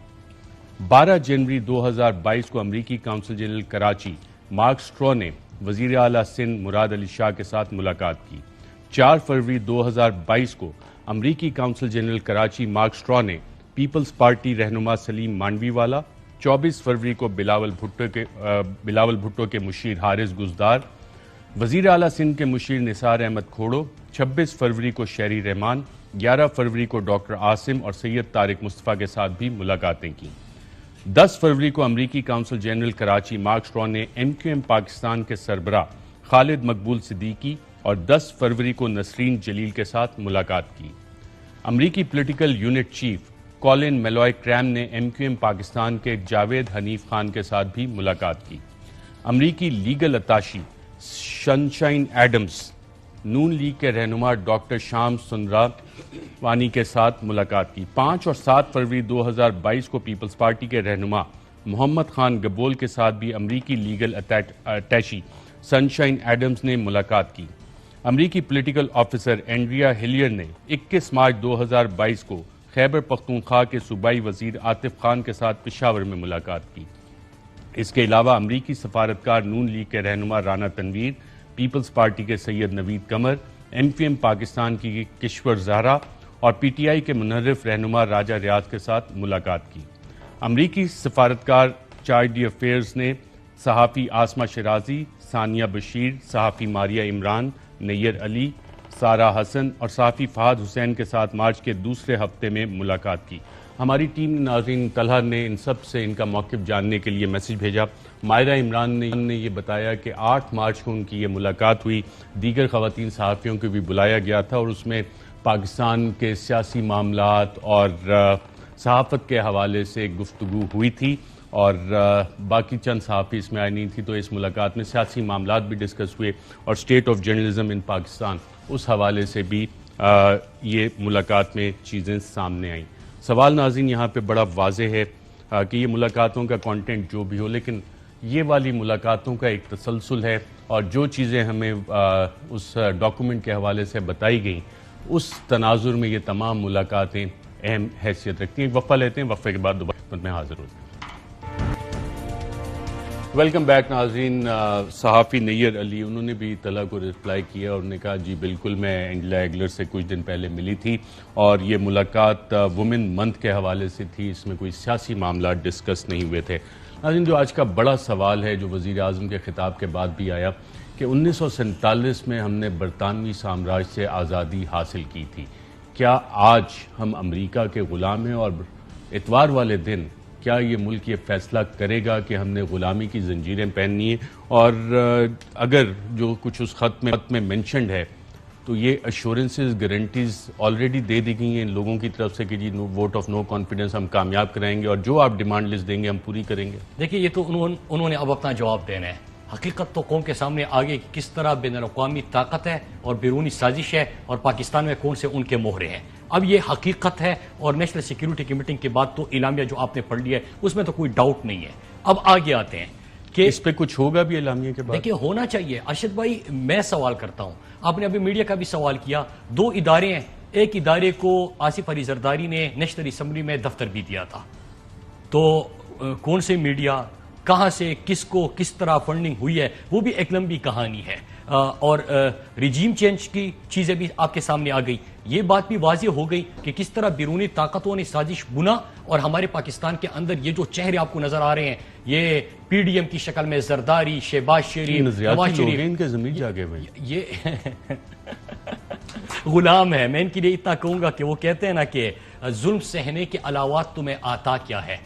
12 جنوری 2022 کو امریکی کونسل جنرل کراچی مارک سٹرو نے وزیر اعلیٰ سندھ مراد علی شاہ کے ساتھ ملاقات کی۔ 4 فروری 2022 کو امریکی کونسل جنرل کراچی مارک سٹرو نے پیپلز پارٹی رہنما سلیم مانڈوی والا، 24 فروری کو بلاول بھٹو کے مشیر حارث گزدار، وزیر اعلیٰ سندھ کے مشیر نثار احمد کھوڑو، 26 فروری کو شہری رحمان، 11 فروری کو ڈاکٹر عاصم اور سید طارق مصطفیٰ کے ساتھ بھی ملاقاتیں کی۔ 10 فروری کو امریکی کونسل جنرل کراچی مارک سٹرو نے ایم کیو ایم پاکستان کے سربراہ خالد مقبول صدیقی اور 10 فروری کو نسرین جلیل کے ساتھ ملاقات کی۔ امریکی پولیٹیکل یونٹ چیف کولن میلوائے کریم نے ایم کیو ایم پاکستان کے جاوید حنیف خان کے ساتھ بھی ملاقات کی۔ امریکی لیگل اتاشی سنشائن ایڈمز نون لیگ کے رہنما ڈاکٹر شام سندراوانی کے ساتھ ملاقات کی۔ 5 اور 7 فروری 2022 کو پیپلز پارٹی کے رہنما محمد خان گبول کے ساتھ بھی امریکی لیگل اٹیشی سنشائن ایڈمز نے ملاقات کی۔ امریکی پولیٹیکل آفیسر اینڈریا ہلیئر نے 21 مارچ 2022 کو خیبر پختونخوا کے صوبائی وزیر عاطف خان کے ساتھ پشاور میں ملاقات کی۔ اس کے علاوہ امریکی سفارتکار نون لیگ کے رہنما رانا تنویر، پیپلز پارٹی کے Syed Naveed Qamar, M Q M Pakistan کی کشور زہرا اور پی ٹی آئی کے منحرف رہنما راجہ ریاض کے ساتھ ملاقات کی۔ امریکی سفارتکار چارج دی افیئرز نے صحافی آسمہ شرازی، ثانیہ بشیر، صحافی ماریہ عمران، نیر علی، سارہ حسن اور صحافی فہد حسین کے ساتھ مارچ کے دوسرے ہفتے میں ملاقات کی۔ ہماری ٹیم نے ناظرین طلحہ نے ان سب سے ان کا موقف جاننے کے لیے میسج بھیجا۔ مائرہ عمران نے یہ بتایا کہ 8 مارچ کو ان کی یہ ملاقات ہوئی، دیگر خواتین صحافیوں کو بھی بلایا گیا تھا اور اس میں پاکستان کے سیاسی معاملات اور صحافت کے حوالے سے گفتگو ہوئی تھی اور باقی چند صحافی اس میں آئی نہیں تھی، تو اس ملاقات میں سیاسی معاملات بھی ڈسکس ہوئے اور state of journalism in Pakistan اس حوالے سے بھی یہ ملاقات میں چیزیں سامنے آئیں۔ سوال ناظرین یہاں پہ بڑا واضح ہے کہ یہ ملاقاتوں کا کانٹینٹ جو بھی ہو، لیکن یہ والی ملاقاتوں کا ایک تسلسل ہے اور جو چیزیں ہمیں اس ڈاکومنٹ کے حوالے سے بتائی گئیں اس تناظر میں یہ تمام ملاقاتیں اہم حیثیت رکھتی ہیں۔ وقفہ لیتے ہیں، وقفے کے بعد دوبارہ خدمت میں حاضر ہوتے ہیں۔ ویلکم بیک ناظرین۔ صحافی نیر علی انہوں نے بھی طلحہ کو رپلائی کیا اور انہوں نے کہا جی بالکل میں اینجلا ایگلر سے کچھ دن پہلے ملی تھی اور یہ ملاقات وومن منتھ کے حوالے سے تھی، اس میں کوئی سیاسی معاملات ڈسکس نہیں ہوئے تھے۔ ناظرین جو آج کا بڑا سوال ہے جو وزیر اعظم کے خطاب کے بعد بھی آیا کہ 1947 میں ہم نے برطانوی سامراج سے آزادی حاصل کی تھی، کیا آج ہم امریکہ کے غلام ہیں اور اتوار والے دن کیا یہ ملک یہ فیصلہ کرے گا کہ ہم نے غلامی کی زنجیریں پہننی ہیں؟ اور اگر جو کچھ اس خط میں منشنڈ ہے تو یہ ایشورنسز گارنٹیز آلریڈی دے دی گئی ہیں ان لوگوں کی طرف سے کہ جی ووٹ آف نو کانفیڈنس ہم کامیاب کرائیں گے اور جو آپ ڈیمانڈ لسٹ دیں گے ہم پوری کریں گے؟ دیکھیے یہ تو انہوں نے اب اپنا جواب دینا ہے۔ حقیقت تو قوم کے سامنے آگے کہ کس طرح بین الاقوامی طاقت ہے اور بیرونی سازش ہے اور پاکستان میں کون سے ان کے مہرے ہیں، اب یہ حقیقت ہے۔ اور نیشنل سیکیورٹی کی میٹنگ کے بعد تو اعلامیہ جو آپ نے پڑھ لیا ہے اس میں تو کوئی ڈاؤٹ نہیں ہے۔ اب آگے آتے ہیں کہ اس پہ کچھ ہوگا بھی اعلامیہ کے بعد؟ دیکھیے ہونا چاہیے۔ ارشد بھائی میں سوال کرتا ہوں، آپ نے ابھی میڈیا کا بھی سوال کیا، 2 ادارے ہیں، ایک ادارے کو آصف علی زرداری نے نیشنل اسمبلی میں دفتر بھی دیا تھا، تو کون سے میڈیا کہاں سے کس کو کس طرح فنڈنگ ہوئی ہے وہ بھی ایک لمبی کہانی ہے، اور ریجیم چینج کی چیزیں بھی آپ کے سامنے آ گئی۔ یہ بات بھی واضح ہو گئی کہ کس طرح بیرونی طاقتوں نے سازش بنا اور ہمارے پاکستان کے اندر یہ جو چہرے آپ کو نظر آ رہے ہیں یہ پی ڈی ایم کی شکل میں زرداری، شہباز شریف، نواز شریف، ان کے زمین جاگے ہوئے یہ غلام ہے۔ میں ان کے لیے اتنا کہوں گا کہ وہ کہتے ہیں نا کہ ظلم سہنے کے علاوہ تمہیں آتا کیا ہے،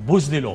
بزدلو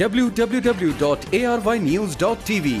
www.arYnews.tv।